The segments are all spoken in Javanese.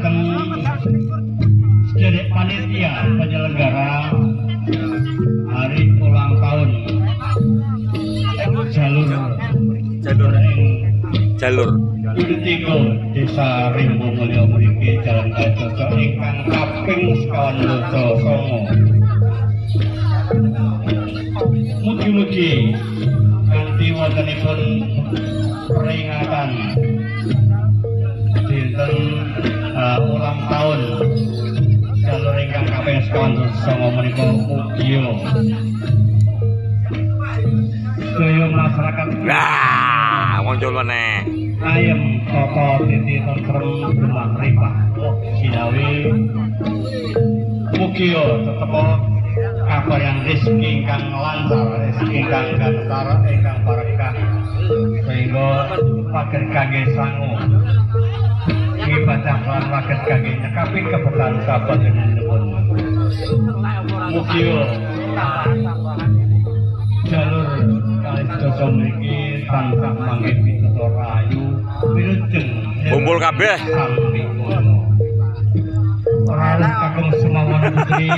dhateng sedherek panitia penyelenggara hari ulang tahun jalur Tiga Desa Rimbo Mulya mriki Jalan Gajoso ingkang kaping 909. Mugi-mugi kanthi wontenipun peringatan dinten ulang tahun jalur ingkang kaping 909 menika mugi sedaya masyarakat muncul meneh ayem tata titi tentrem rumah ripah sinawi mugi tetep kabayan rezeki ingkang lancar rezeki ingkang gantar ingkang barokah sehingga pager kangge sangu ibadah lan pager kangge nyekapi keberkahan sapanjenenganipun mugi jalur kali dosa mriki tansah mangke pitutur rahayu wilujeng kumpul kabeh ora kakung semawana putri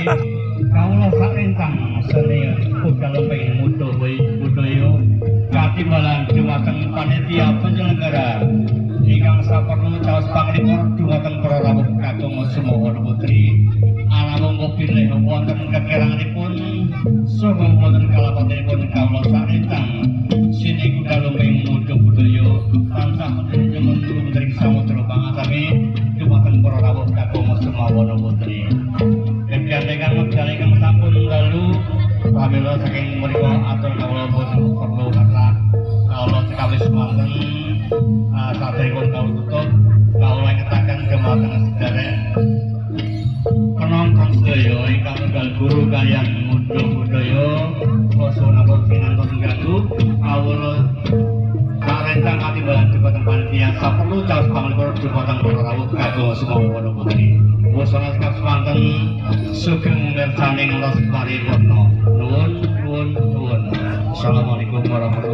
kawula saenthang seni budal pengin mutu budaya katimbalan dumateng panitia penyelenggara ingkang saperlu caos panglipur dumateng para rawuh kakung semawana putri alamung pilih wonten kekiranganipun saha wonten kalapatanipun kawula saenthang sini kudaluming mutu budaya tansah menjenengan luntring samudra pangasami dumateng para rawuh kakung semawana putri kegiatan ingkang wekdal ingkang sampun dalu pramila saking menika atur kawula boten perlu karena kawula sekawis wonten saderengipun kawula tutup kawula ngetaken dumateng sedherek penonton sedaya ingkang tunggal guru kaliyan mutu budaya wasana pinantos ganggu kawula sarencang katimbalan dumateng panitia saperlu caos panglipur dumateng para rawuh kakung semawana putri wasana semanten sugeng mirsaning Lestari Warna nuwun. Assalamualaikum warahmatullahi